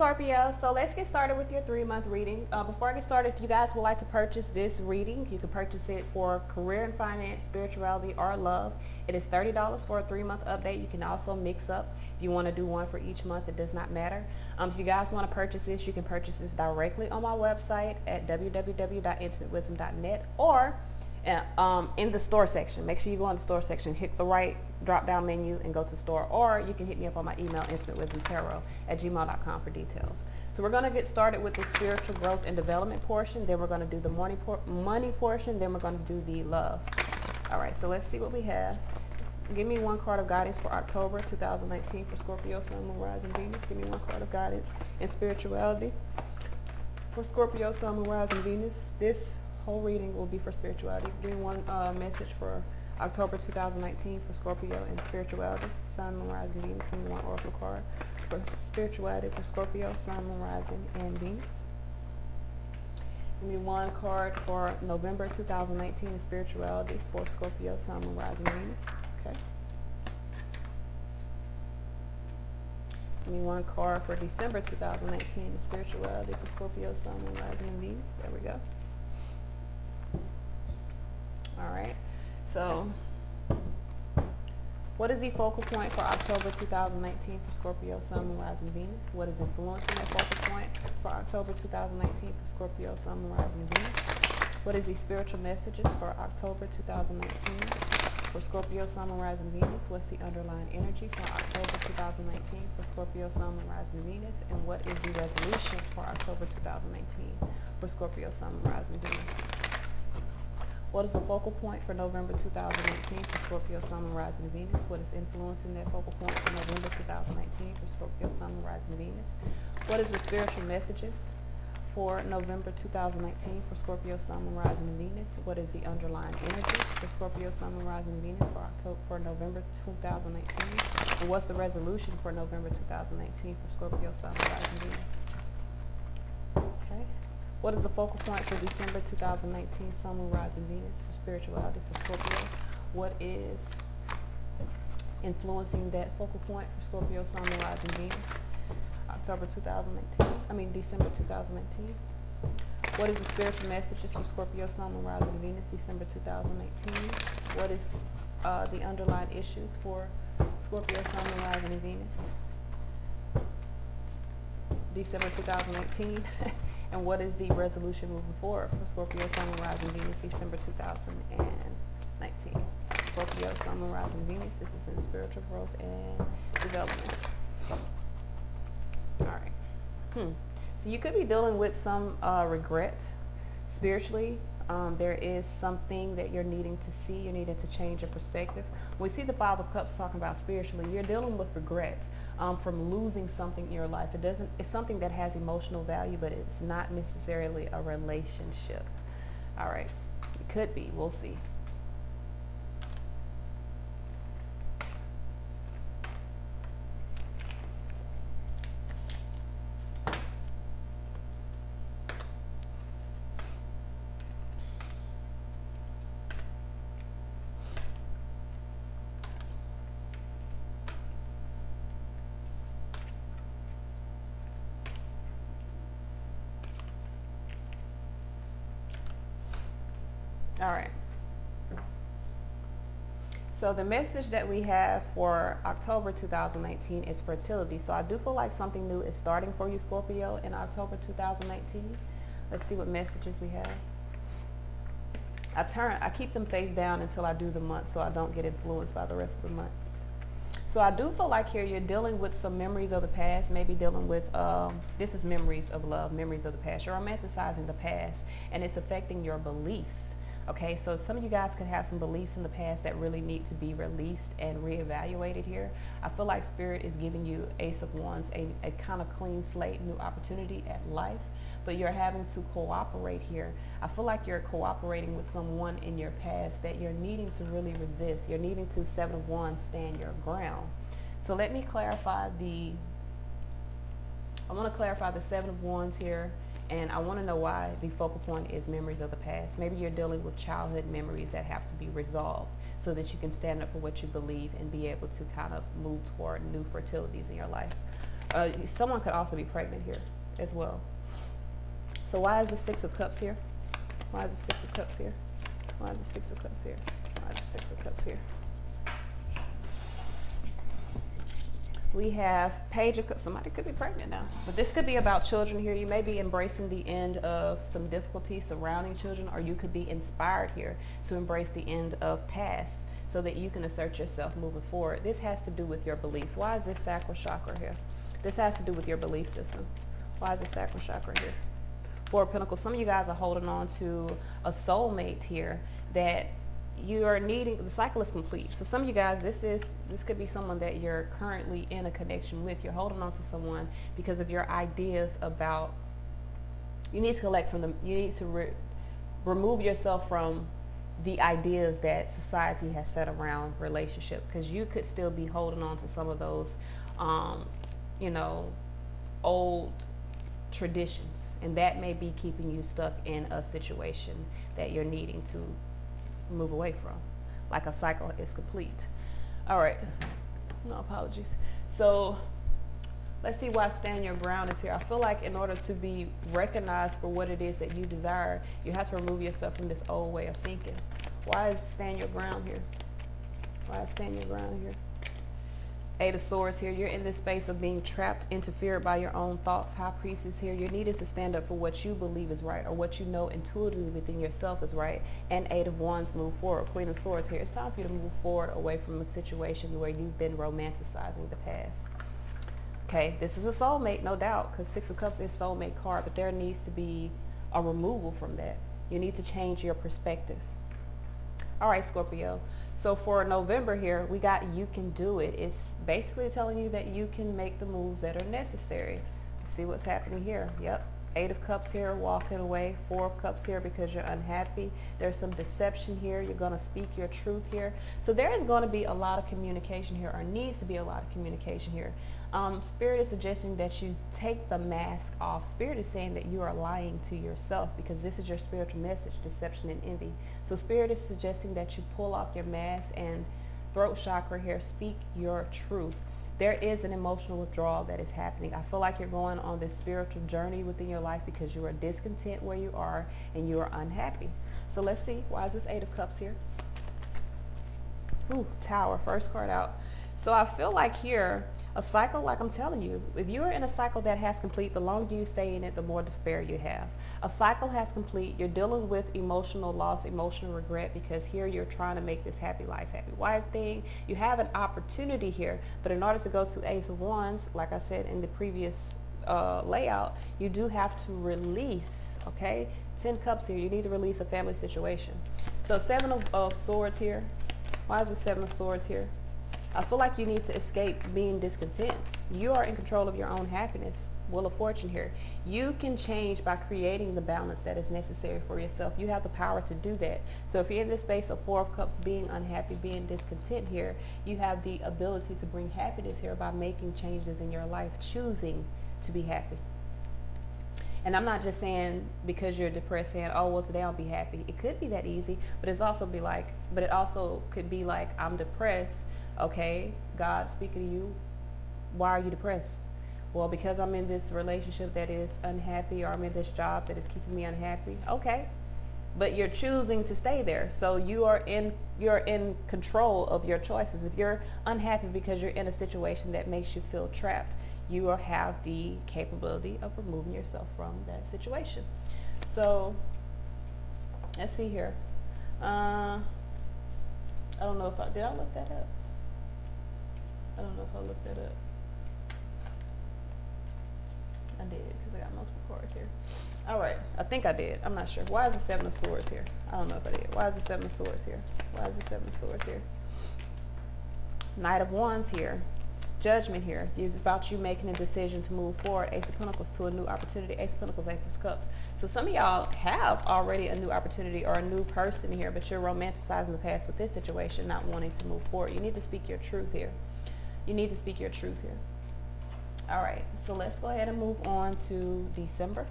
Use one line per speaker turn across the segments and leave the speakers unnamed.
Scorpio, so let's get started with your 3-month reading. Before I get started, if you guys would like to purchase this reading, you can purchase it for career and finance, spirituality, or love. It is $30 for a 3-month update. You can also mix up if you want to do one for each month. It does not matter. If you guys want to purchase this, you can purchase this directly on my website at www.intimatewisdom.net or in the store section. Make sure you go in the store section, hit the right drop down menu and go to store, or you can hit me up on my email intimatewisdomtarot@gmail.com for details. So we're going to get started with the spiritual growth and development portion, then we're going to do the money portion, then we're going to do the love. All right, so let's see what we have. Give me one card of guidance for October 2019 for Scorpio, Sun, Moon, Rising, Venus. Give me one card of guidance in spirituality for Scorpio, Sun, Moon, Rising, Venus. This whole reading will be for spirituality. Give me one message for October 2019 for Scorpio and spirituality, Sun, Moon, Rising, Venus. Give me one oracle card for spirituality for Scorpio, Sun, Moon, Rising, and Venus. Give me one card for November 2019 in spirituality for Scorpio, Sun, Moon, Rising, Venus. Okay. Give me one card for December 2019 in spirituality for Scorpio, Sun, Moon, Rising, and Venus. There we go. All right, so what is the focal point for October 2019 for Scorpio, Sun, Moon, Rising, Venus? What is influencing that focal point for October 2019 for Scorpio, Sun, Moon, Rising, Venus? What is the spiritual messages for October 2019 for Scorpio, Sun, Moon, Rising, Venus? What's the underlying energy for October 2019 for Scorpio, Sun, Moon, Rising, Venus? And what is the resolution for October 2019 for Scorpio, Sun, Moon, Rising, Venus? What is the focal point for November 2019 for Scorpio, Sun, Moon, Rising, Venus? What is influencing that focal point for November 2019 for Scorpio, Sun, Moon, Rising, Venus? What is the spiritual messages for November 2019 for Scorpio, Sun, Moon, Rising, and Venus? What is the underlying energy for Scorpio, Sun, Moon, Rising, and Venus for November 2019? And what's the resolution for November 2019 for Scorpio, Sun, Moon, Rising, Venus? Okay. What is the focal point for December 2019, Sun, Moon, Rising, Venus for spirituality for Scorpio? What is influencing that focal point for Scorpio, Sun, Moon, Rising, Venus? December 2019. What is the spiritual messages for Scorpio, Sun, Moon, Rising, Venus, December 2019? What is the underlying issues for Scorpio, Sun, Moon, Rising, and Venus? December 2019. And what is the resolution moving forward for Scorpio, Sun, Moon, Rising, Venus, December 2019? Scorpio, Sun, Moon, Rising, Venus. This is in spiritual growth and development. All right. So you could be dealing with some regret spiritually. There is something that you're needing to see. You're needing to change your perspective. When we see the Five of Cups talking about spiritually, you're dealing with regret from losing something in your life. It's something that has emotional value, but it's not necessarily a relationship. All right. It could be. We'll see. All right. So the message that we have for October 2019 is fertility. So I do feel like something new is starting for you, Scorpio, in October 2019. Let's see what messages we have. I keep them face down until I do the month so I don't get influenced by the rest of the months. So I do feel like here you're dealing with some memories of the past, maybe dealing with, this is memories of love, memories of the past. You're romanticizing the past and it's affecting your beliefs. Okay, so some of you guys could have some beliefs in the past that really need to be released and reevaluated here. I feel like Spirit is giving you Ace of Wands, a kind of clean slate, new opportunity at life, but you're having to cooperate here. I feel like you're cooperating with someone in your past that you're needing to really resist. You're needing to, Seven of Wands, stand your ground. So let me clarify I want to clarify the Seven of Wands here. And I want to know why the focal point is memories of the past. Maybe you're dealing with childhood memories that have to be resolved so that you can stand up for what you believe and be able to kind of move toward new fertilities in your life. Someone could also be pregnant here as well. So why is the Six of Cups here? Why is the Six of Cups here? Why is the Six of Cups here? Why is the Six of Cups here? We have Page of Cups. Somebody could be pregnant now. But this could be about children here. You may be embracing the end of some difficulty surrounding children, or you could be inspired here to embrace the end of past so that you can assert yourself moving forward. This has to do with your beliefs. Why is this sacral chakra here? This has to do with your belief system. Why is the sacral chakra here? Four of Pentacles. Some of you guys are holding on to a soulmate here that you are needing. The cycle is complete. So some of you guys, this could be someone that you're currently in a connection with. You're holding on to someone because of your ideas about, you need to collect from them. You need to remove yourself from the ideas that society has set around relationship, because you could still be holding on to some of those, old traditions, and that may be keeping you stuck in a situation that you're needing to move away from. Like a cycle is complete. All right, no apologies. So let's see why stand your ground is here. I feel like in order to be recognized for what it is that you desire, you have to remove yourself from this old way of thinking. Why is stand your ground here? Why is stand your ground here? Eight of Swords here. You're in this space of being trapped, interfered by your own thoughts. High Priestess here. You're needed to stand up for what you believe is right, or what you know intuitively within yourself is right. And Eight of Wands, move forward. Queen of Swords here. It's time for you to move forward away from a situation where you've been romanticizing the past. Okay, this is a soulmate, no doubt, because Six of Cups is soulmate card, but there needs to be a removal from that. You need to change your perspective. All right, Scorpio. So for November here, we got you can do it. It's basically telling you that you can make the moves that are necessary. See what's happening here. Yep. Eight of Cups here, walking away. Four of Cups here because you're unhappy. There's some deception here. You're going to speak your truth here. So there is going to be a lot of communication here, or needs to be a lot of communication here. Spirit is suggesting that you take the mask off. Spirit is saying that you are lying to yourself, because this is your spiritual message, deception and envy. So Spirit is suggesting that you pull off your mask and throat chakra here, speak your truth. There is an emotional withdrawal that is happening. I feel like you're going on this spiritual journey within your life because you are discontent where you are and you are unhappy. So let's see, why is this Eight of Cups here? Ooh, Tower, first card out. So I feel like here, a cycle, like I'm telling you, if you're in a cycle that has complete, the longer you stay in it, the more despair you have. A cycle has complete. You're dealing with emotional loss, emotional regret, because here you're trying to make this happy life, happy wife thing. You have an opportunity here, but in order to go to Ace of Wands, like I said in the previous layout, you do have to release, okay? 10 Cups here. You need to release a family situation. So Seven of Swords here. Why is the Seven of Swords here? I feel like you need to escape being discontent. You are in control of your own happiness. Wheel of Fortune here. You can change by creating the balance that is necessary for yourself. You have the power to do that. So if you're in this space of Four of Cups, being unhappy, being discontent here, you have the ability to bring happiness here by making changes in your life, choosing to be happy. And I'm not just saying because you're depressed saying, oh, well, today I'll be happy. It could be that easy, but it also could be like, I'm depressed. Okay, God speaking to you, why are you depressed? Well, because I'm in this relationship that is unhappy, or I'm in this job that is keeping me unhappy. Okay, but you're choosing to stay there. So you're in control of your choices. If you're unhappy because you're in a situation that makes you feel trapped, you will have the capability of removing yourself from that situation. So let's see here. I don't know if did I look that up? I don't know if I looked that up. I did, because I got multiple cards here. All right, I think I did. I'm not sure. Why is the Seven of Swords here? I don't know if I did. Why is the Seven of Swords here? Why is the Seven of Swords here? Knight of Wands here. Judgment here. It's about you making a decision to move forward. Ace of Pentacles to a new opportunity. Ace of Pentacles, Ace of Cups. So some of y'all have already a new opportunity or a new person here, but you're romanticizing the past with this situation, not wanting to move forward. You need to speak your truth here. You need to speak your truth here. All right, so let's go ahead and move on to December.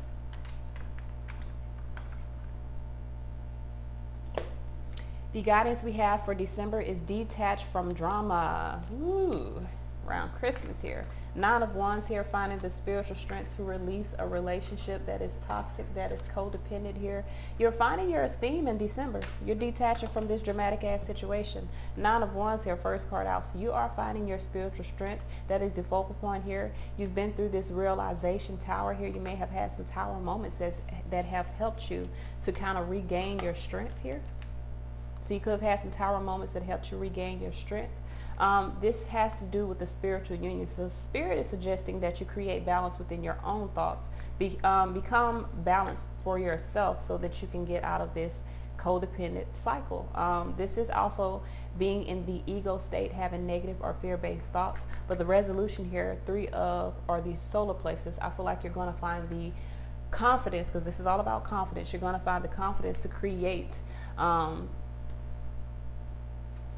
The guidance we have for December is detached from drama. Ooh, around Christmas here. Nine of Wands here, finding the spiritual strength to release a relationship that is toxic, that is codependent here. You're finding your esteem in December. You're detaching from this dramatic ass situation. Nine of Wands here, first card out. So you are finding your spiritual strength. That is the focal point here. You've been through this realization tower here. You may have had some tower moments that have helped you to kind of regain your strength here. So you could have had some tower moments that helped you regain your strength. This has to do with the spiritual union. So Spirit is suggesting that you create balance within your own thoughts. Become balanced for yourself so that you can get out of this codependent cycle. This is also being in the ego state, having negative or fear-based thoughts. But the resolution here, these solar plexus, I feel like you're going to find the confidence, because this is all about confidence. You're going to find the confidence to create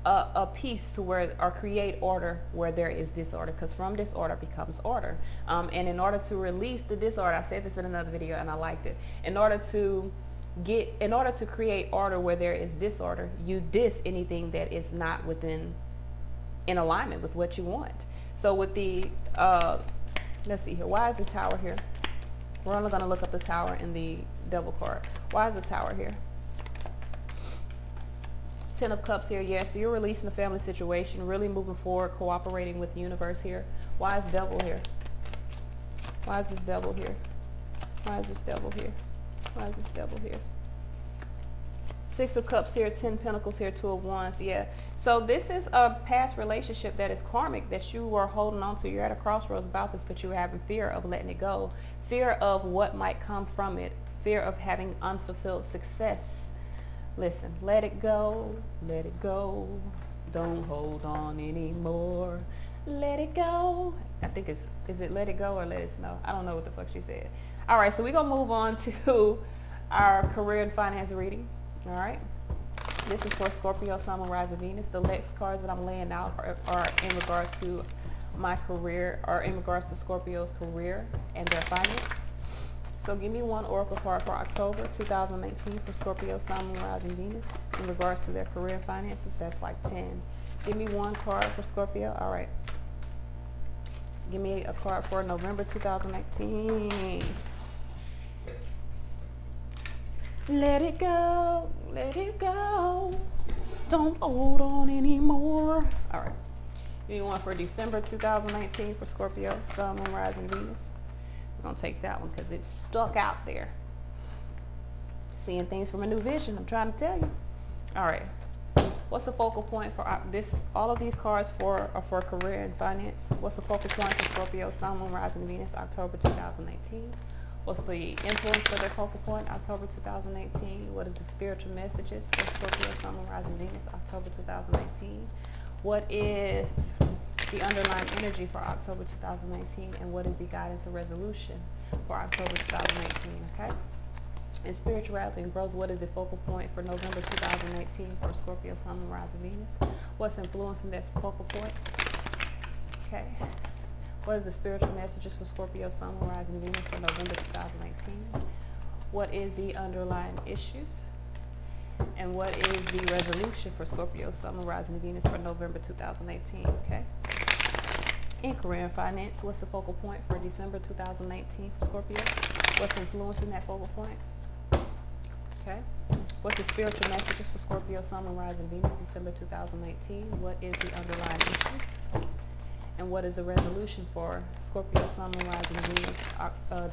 a peace to where, or create order where there is disorder, because from disorder becomes order. And in order to release the disorder, I said this in another video and I liked it, in order to create order where there is disorder, you diss anything that is not in alignment with what you want. So with the let's see here, why is the Tower here? We're only going to look up the Tower in the Devil card. Why is the Tower here? Ten of Cups here. Yes, so you're releasing a family situation, really moving forward, cooperating with the universe here. Why is Devil here? Why is this Devil here? Why is this Devil here? Why is this Devil here? Six of Cups here, 10 Pentacles here, Two of Wands. Yeah. So this is a past relationship that is karmic that you were holding on to. You're at a crossroads about this, but you're having fear of letting it go. Fear of what might come from it. Fear of having unfulfilled success. Listen, let it go, let it go. Don't hold on anymore. Let it go. I think is it let it go or let it snow? I don't know what the fuck she said. All right, so we're going to move on to our career and finance reading. All right. This is for Scorpio, Sun, Moon, Rising, Venus. The next cards that I'm laying out are in regards to my career, or in regards to Scorpio's career and their finance. So give me one oracle card for October 2019 for Scorpio, Sun, Moon, Rising, Venus in regards to their career and finances. That's like 10. Give me one card for Scorpio. All right. Give me a card for November 2019. Let it go. Let it go. Don't hold on anymore. All right. Give me one for December 2019 for Scorpio, Sun, Moon, Rising, Venus. I'm going to take that one because it's stuck out there. Seeing things from a new vision, I'm trying to tell you. All right. What's the focal point for this? All of these cards are for career and finance. What's the focal point for Scorpio, Sun, Moon, Rising, Venus, October 2019? What's the influence for their focal point, October 2018? What is the spiritual messages for Scorpio, Sun, Moon, Rising, Venus, October 2019? What is the underlying energy for October 2019, and what is the guidance and resolution for October 2019, okay? And spirituality and growth, what is the focal point for November 2018 for Scorpio, Sun, Moon, Rising, Venus? What's influencing that focal point? Okay. What is the spiritual messages for Scorpio, Sun, Moon, Rising, Venus for November 2019? What is the underlying issues? And what is the resolution for Scorpio, Sun, Moon, Rising, Venus for November 2018, okay? In career and finance, what's the focal point for December 2019 for Scorpio? What's influencing that focal point? Okay. What's the spiritual messages for Scorpio, Sun, Moon, Rising, Venus, December 2018? What is the underlying issues? And what is the resolution for Scorpio, Sun, Moon, Rising, Venus,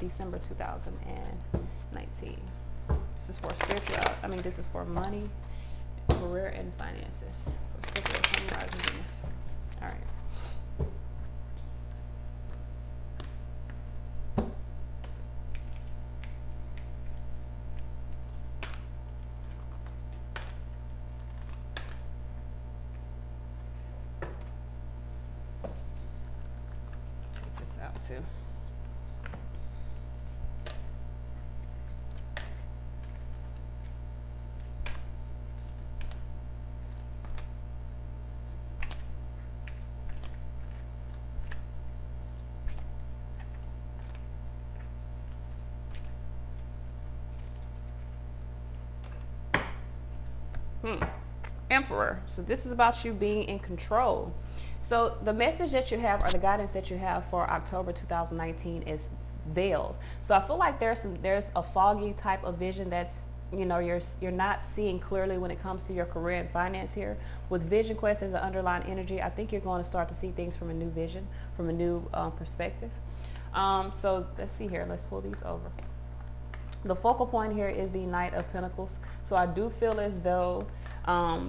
December 2019? This is for this is for money, career, and finances for Scorpio, Sun, Moon, Rising, Venus. All right. Too. Emperor. So this is about you being in control. So the message that you have or the guidance that you have for October 2019 is veiled. So I feel like there's a foggy type of vision that's, you know, you're not seeing clearly when it comes to your career and finance here. With Vision Quest as an underlying energy, I think you're going to start to see things from a new vision, from a new perspective. So let's see here. Let's pull these over. The focal point here is the Knight of Pentacles. So I do feel as though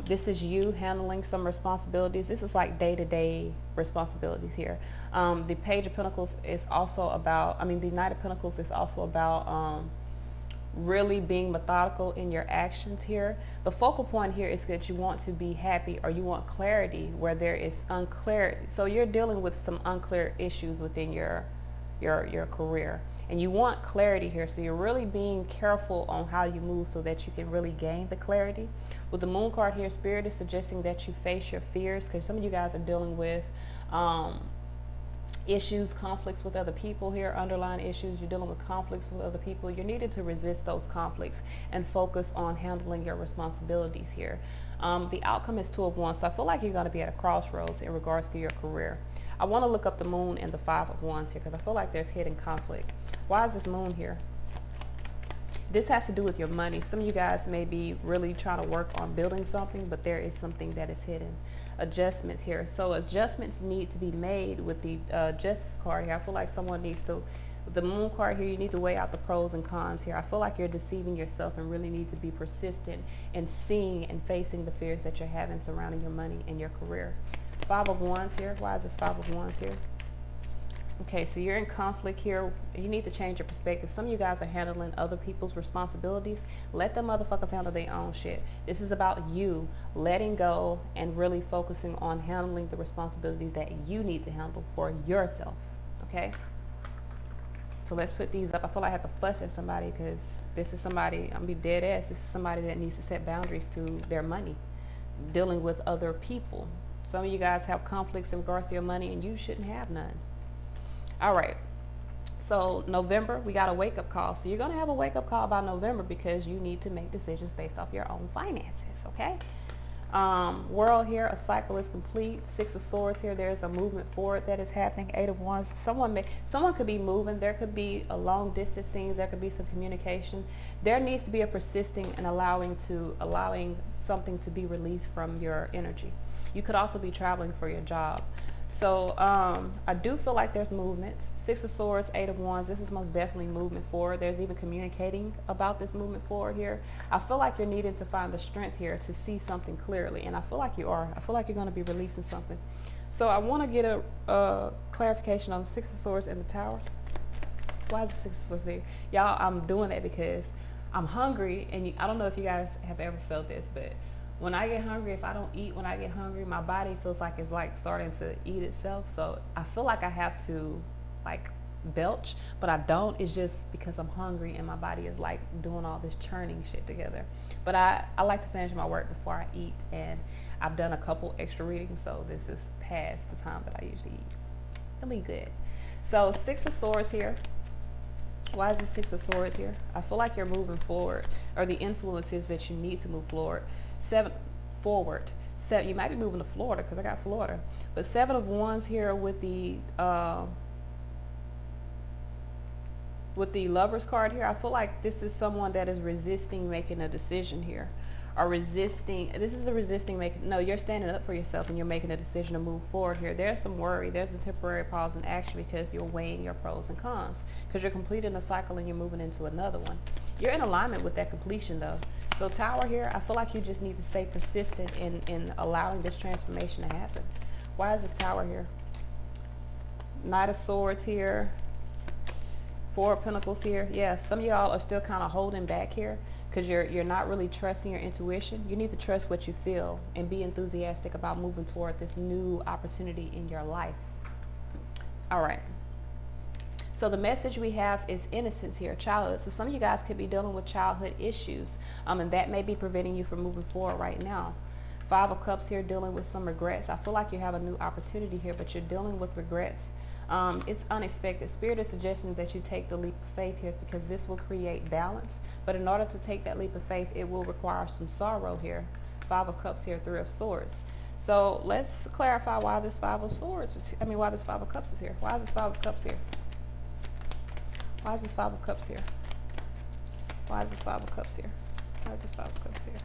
this is you handling some responsibilities. This is like day-to-day responsibilities here. The Page of Pentacles is also about, the Knight of Pentacles is also about really being methodical in your actions here. The focal point here is that you want to be happy, or you want clarity where there is unclear. So you're dealing with some unclear issues within your career, and you want clarity here. So you're really being careful on how you move so that you can really gain the clarity. With the Moon card here, Spirit is suggesting that you face your fears, because some of you guys are dealing with issues, conflicts with other people here, underlying issues. You're dealing with conflicts with other people. You're needed to resist those conflicts and focus on handling your responsibilities here. The outcome is Two of Wands, so I feel like you're going to be at a crossroads in regards to your career. I want to look up the Moon and the Five of Wands here, because I feel like there's hidden conflict. Why is this Moon here? This has to do with your money. Some of you guys may be really trying to work on building something, but there is something that is hidden. Adjustments here. So adjustments need to be made with the Justice card here. I feel like someone needs to, with the Moon card here, you need to weigh out the pros and cons here. I feel like you're deceiving yourself and really need to be persistent in seeing and facing the fears that you're having surrounding your money and your career. Five of Wands here. Why is this Five of Wands here? Okay, so you're in conflict here. You need to change your perspective. Some of you guys are handling other people's responsibilities. Let them motherfuckers handle their own shit. This is about you letting go and really focusing on handling the responsibilities that you need to handle for yourself. Okay? So let's put these up. I feel like I have to fuss at somebody, because this is somebody, I'm gonna be dead ass. This is somebody that needs to set boundaries to their money, dealing with other people. Some of you guys have conflicts in regards to your money, and you shouldn't have none. All right, so November, we got a wake-up call. So you're going to have a wake-up call by November, because you need to make decisions based off your own finances, okay? World here, a cycle is complete. Six of Swords here, there's a movement forward that is happening. Eight of Wands, someone could be moving. There could be a long distance things. There could be some communication. There needs to be a persisting and allowing something to be released from your energy. You could also be traveling for your job. So I do feel like there's movement. Six of Swords, Eight of Wands, this is most definitely movement forward. There's even communicating about this movement forward here. I feel like you're needing to find the strength here to see something clearly, and I feel like you are. I feel like you're going to be releasing something. So I want to get a clarification on the Six of Swords and the Tower. Why is the Six of Swords there? Y'all, I'm doing that because I'm hungry, and I don't know if you guys have ever felt this, but when I get hungry, if I don't eat when I get hungry, my body feels like it's like starting to eat itself. So I feel like I have to like belch, but I don't. It's just because I'm hungry and my body is like doing all this churning shit together. But I like to finish my work before I eat, and I've done a couple extra readings, so this is past the time that I usually eat. It'll be good. So Six of Swords here. Why is the Six of Swords here? I feel like you're moving forward, or the influence is that you need to move forward. Seven, you might be moving to Florida, because I got Florida. But Seven of Wands here with the Lovers card here. I feel like this is someone that is resisting making a decision here, or resisting. This is a resisting making. No, you're standing up for yourself and you're making a decision to move forward here. There's some worry. There's a temporary pause in action because you're weighing your pros and cons, because you're completing a cycle and you're moving into another one. You're in alignment with that completion though. So Tower here, I feel like you just need to stay persistent in allowing this transformation to happen. Why is this Tower here? Knight of Swords here. Four of Pentacles here. Yeah, some of y'all are still kind of holding back here because you're not really trusting your intuition. You need to trust what you feel and be enthusiastic about moving toward this new opportunity in your life. All right. So the message we have is innocence here, childhood. So some of you guys could be dealing with childhood issues, and that may be preventing you from moving forward right now. Five of Cups here, dealing with some regrets. I feel like you have a new opportunity here, but you're dealing with regrets. It's unexpected. Spirit is suggesting that you take the leap of faith here, because this will create balance. But in order to take that leap of faith, it will require some sorrow here. Five of Cups here, Three of Swords. So let's clarify why this Five of Swords is, why this Five of Cups is here. Why is this Five of Cups here? Why is this Five of Cups here? Why is this Five of Cups here? Why is this Five of Cups here?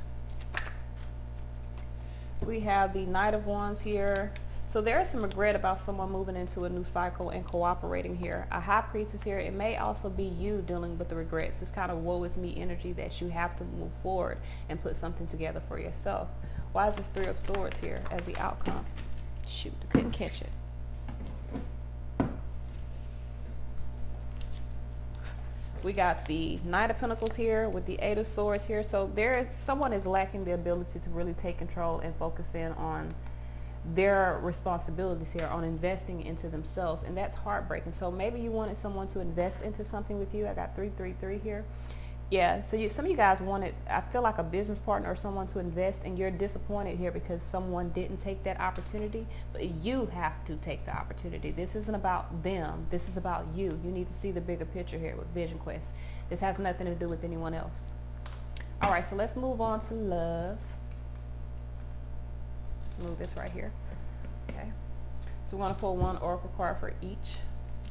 We have the Knight of Wands here. So there is some regret about someone moving into a new cycle and cooperating here. A High Priestess here. It may also be you dealing with the regrets. This kind of woe is me energy that you have to move forward and put something together for yourself. Why is this Three of Swords here as the outcome? Shoot, I couldn't catch it. We got the Knight of Pentacles here with the Eight of Swords here. So someone is lacking the ability to really take control and focus in on their responsibilities here, on investing into themselves, and that's heartbreaking. So maybe you wanted someone to invest into something with you. I got 333 here. Yeah, so some of you guys wanted, I feel like, a business partner or someone to invest, and you're disappointed here because someone didn't take that opportunity, but you have to take the opportunity. This isn't about them. This is about you. You need to see the bigger picture here with Vision Quest. This has nothing to do with anyone else. All right, so let's move on to love. Move this right here. Okay, so we want to pull one oracle card for each.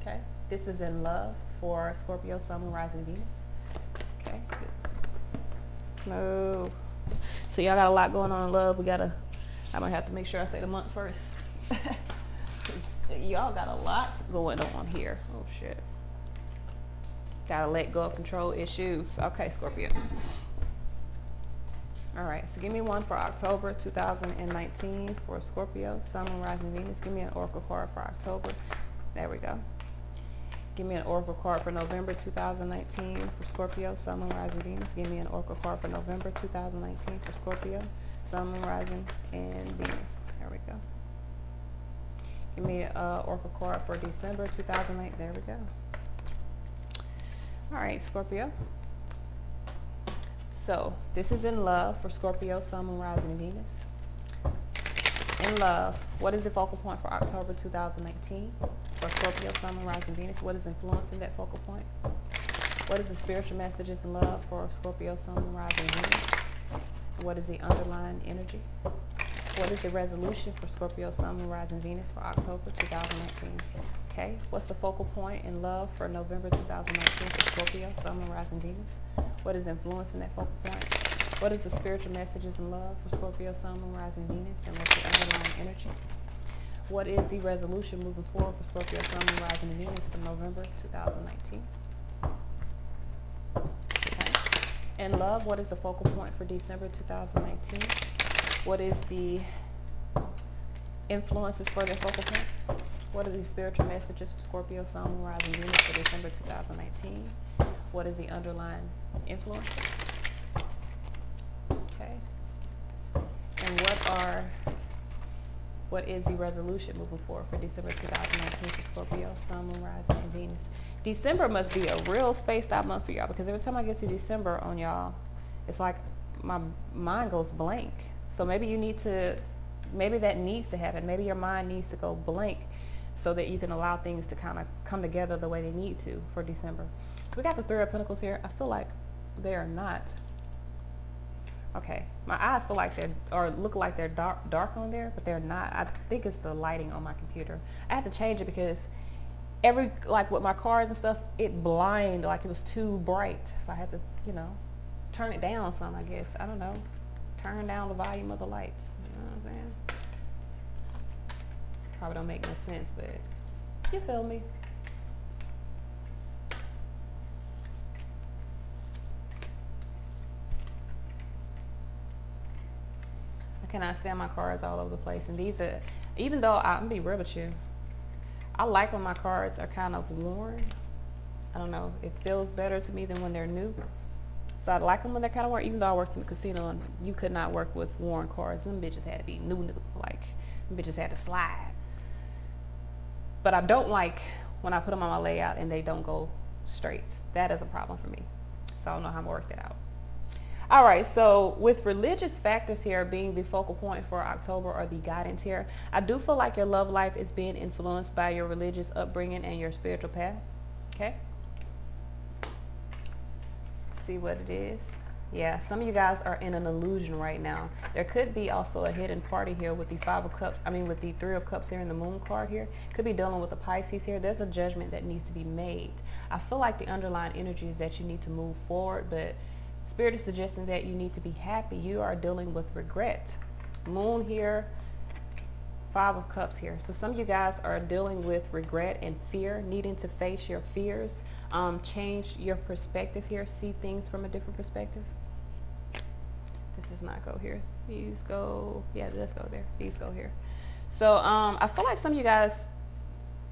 Okay, this is in love for Scorpio, Sun, Moon, Rising, Venus. Okay, no. So y'all got a lot going on in love. I'm gonna have to make sure I say the month first. Y'all got a lot going on here. Oh shit. Gotta let go of control issues. Okay, Scorpio. All right, so give me one for October 2019 for Scorpio, Sun, Moon, Rising, Venus. Give me an oracle card for October. There we go. Give me an oracle card for November 2019 for Scorpio, Sun, Moon, Rising, Venus. Give me an oracle card for November 2019 for Scorpio, Sun, Moon, Rising, and Venus. There we go. Give me an oracle card for December 2008. There we go. All right, Scorpio. So this is in love for Scorpio, Sun, Moon, Rising, and Venus. In love, what is the focal point for October 2019 for Scorpio, Sun, Moon, Rising, Venus? What is influencing that focal point? What is the spiritual messages in love for Scorpio, Sun, Moon, Rising, Venus? What is the underlying energy? What is the resolution for Scorpio, Sun, Moon, Rising, Venus for October 2019? Okay, what's the focal point in love for November 2019 for Scorpio, Sun, Moon, Rising, Venus? What is influencing that focal point? What is the spiritual messages in love for Scorpio, Sun, Moon, Rising, Venus? And what's the underlying energy? What is the resolution moving forward for Scorpio, Sun, Moon, Rising, and Venus for November 2019? Okay. In love, what is the focal point for December 2019? What is the influences for the focal point? What are the spiritual messages for Scorpio, Sun, Moon, Rising, Venus for December 2019? What is the underlying influence? Okay. And what is the resolution moving forward for December 2019 for Scorpio, Sun, Moon, Rising, and Venus? December must be a real spaced out month for y'all, because every time I get to December on y'all, it's like my mind goes blank. So maybe maybe that needs to happen. Maybe your mind needs to go blank so that you can allow things to kind of come together the way they need to for December. So we got the Three of Pentacles here. I feel like they are not. Okay, my eyes feel like look like they're dark on there, but they're not. I think it's the lighting on my computer. I had to change it because like with my cards and stuff, it blinded, like it was too bright. So I had to, turn it down some, I guess. I don't know. Turn down the volume of the lights. You know what I'm saying? Probably don't make no sense, but you feel me. Cannot stand my cards all over the place, and these are, even though I'm gonna be real with you, I like when my cards are kind of worn. I don't know, it feels better to me than when they're new. So I like them when they're kind of worn, even though I worked in the casino and you could not work with worn cards. Them bitches had to be new, like them bitches had to slide. But I don't like when I put them on my layout and they don't go straight. That is a problem for me. So I don't know how I'm gonna work that out. All right, so with religious factors here being the focal point for October, or the guidance here, I do feel like your love life is being influenced by your religious upbringing and your spiritual path. Okay? See what it is. Yeah, some of you guys are in an illusion right now. There could be also a hidden party here with the Five of Cups, with the Three of Cups here in the Moon card here. Could be dealing with the Pisces here. There's a judgment that needs to be made. I feel like the underlying energy is that you need to move forward, but Spirit is suggesting that you need to be happy. You are dealing with regret. Moon here, Five of Cups here. So some of you guys are dealing with regret and fear, needing to face your fears, change your perspective here, see things from a different perspective. This does not go here. These go, yeah, let's go there. These go here. So I feel like some of you guys,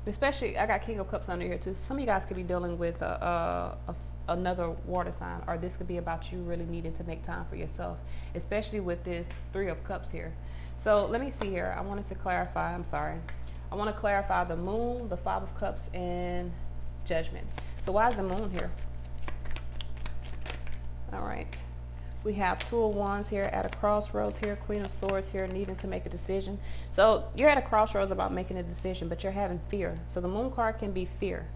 especially, I got King of Cups under here too. Some of you guys could be dealing with another water sign, or this could be about you really needing to make time for yourself, especially with this Three of Cups here. So let me see here. I wanted to clarify. I want to clarify the Moon, the Five of Cups, and Judgment. So why is the Moon here? All right. We have Two of Wands here at a crossroads here, Queen of Swords here, needing to make a decision. So you're at a crossroads about making a decision, but you're having fear. So the Moon card can be fear.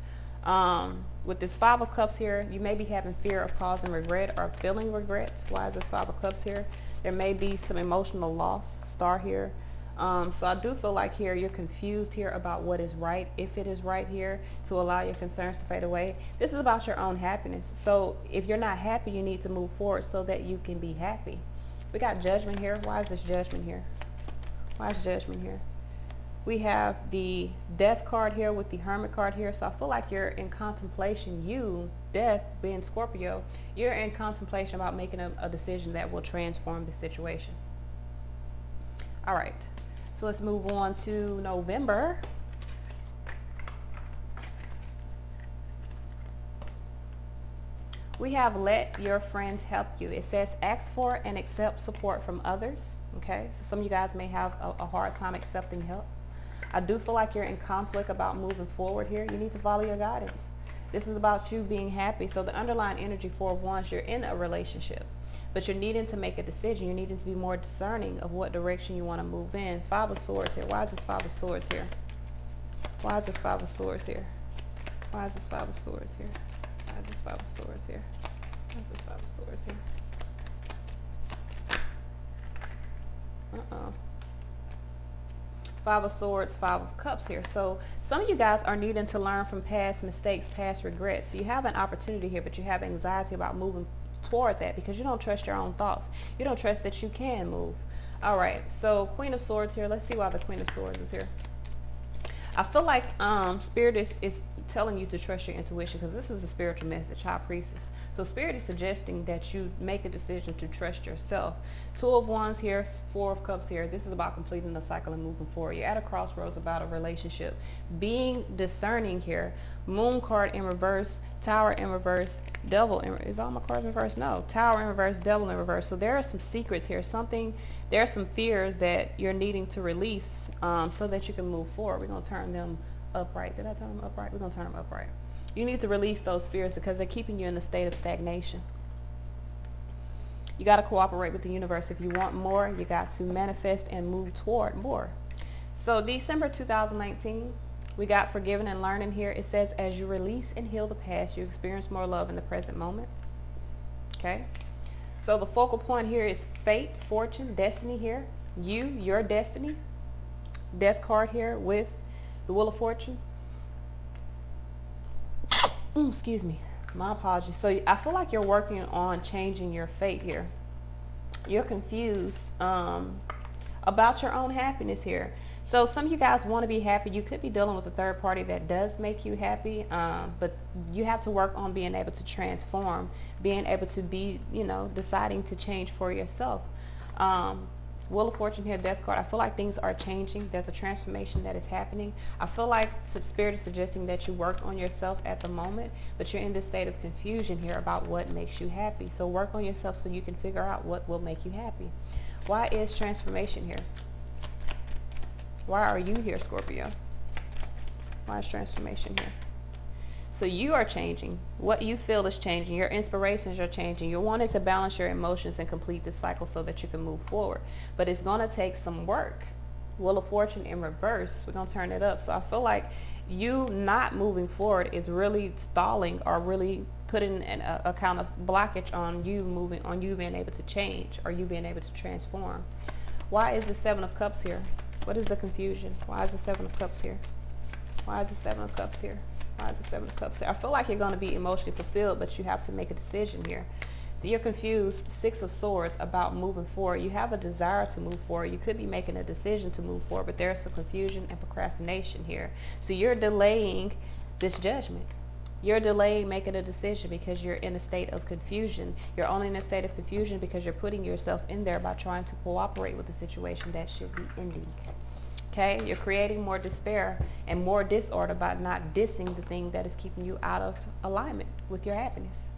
With this Five of Cups here, you may be having fear of causing regret or feeling regret. Why is this Five of Cups here? There may be some emotional loss, Star here. So I do feel like here you're confused here about what is right, if it is right here, to allow your concerns to fade away. This is about your own happiness. So if you're not happy, you need to move forward so that you can be happy. We got Judgment here. Why is this Judgment here? Why is Judgment here? We have the Death card here with the Hermit card here. So I feel like you're in contemplation. You, Death, being Scorpio, you're in contemplation about making a decision that will transform the situation. All right. So let's move on to November. We have let your friends help you. It says ask for and accept support from others. Okay, so some of you guys may have a hard time accepting help. I do feel like you're in conflict about moving forward here. You need to follow your guidance. This is about you being happy. So the underlying energy, Four of Wands, you're in a relationship, but you're needing to make a decision. You're needing to be more discerning of what direction you want to move in. Five of Swords here. Why is this Five of Swords here? Why is this Five of Swords here? Why is this Five of Swords here? Why is this Five of Swords here? Why is this Five of Swords here? Uh-oh. Five of Swords, Five of Cups here. So some of you guys are needing to learn from past mistakes, past regrets. So you have an opportunity here, but you have anxiety about moving toward that because you don't trust your own thoughts. You don't trust that you can move. All right, so Queen of Swords here. Let's see why the Queen of Swords is here. I feel like Spirit is telling you to trust your intuition because this is a spiritual message, High Priestess. So Spirit is suggesting that you make a decision to trust yourself. Two of Wands here, Four of Cups here. This is about completing the cycle and moving forward. You're at a crossroads about a relationship. Being discerning here. Moon card in reverse, Tower in reverse, Devil in reverse. Is all my cards in reverse? No. Tower in reverse, Devil in reverse. So there are some secrets here. There are some fears that you're needing to release so that you can move forward. We're going to turn them upright. Did I turn them upright? We're going to turn them upright. You need to release those fears because they're keeping you in a state of stagnation. You got to cooperate with the universe. If you want more, you got to manifest and move toward more. So December 2019, we got forgiving and learning here. It says, as you release and heal the past, you experience more love in the present moment. Okay. So the focal point here is fate, fortune, destiny here. Your destiny. Death card here with the Wheel of Fortune. Excuse me. My apologies. So I feel like you're working on changing your fate here. You're confused about your own happiness here. So some of you guys want to be happy. You could be dealing with a third party that does make you happy, but you have to work on being able to transform, being able to be, deciding to change for yourself. Wheel of Fortune here, Death card. I feel like things are changing. There's a transformation that is happening. I feel like the Spirit is suggesting that you work on yourself at the moment, but you're in this state of confusion here about what makes you happy. So work on yourself so you can figure out what will make you happy. Why is transformation here? Why are you here, Scorpio? Why is transformation here? So you are changing. What you feel is changing. Your inspirations are changing. You're wanting to balance your emotions and complete this cycle so that you can move forward. But it's going to take some work. Wheel of Fortune in reverse. We're going to turn it up. So I feel like you not moving forward is really stalling or really putting a kind of blockage on you being able to change or you being able to transform. Why is the Seven of Cups here? What is the confusion? Why is the Seven of Cups here? Why is the Seven of Cups here? Why is the Seven of Cups here? I feel like you're going to be emotionally fulfilled, but you have to make a decision here. So you're confused, Six of Swords, about moving forward. You have a desire to move forward. You could be making a decision to move forward, but there's some confusion and procrastination here. So you're delaying this judgment. You're delaying making a decision because you're in a state of confusion. You're only in a state of confusion because you're putting yourself in there by trying to cooperate with a situation that should be ending. Okay, you're creating more despair and more disorder by not dissing the thing that is keeping you out of alignment with your happiness.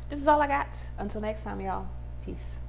This is all I got. Until next time, y'all. Peace.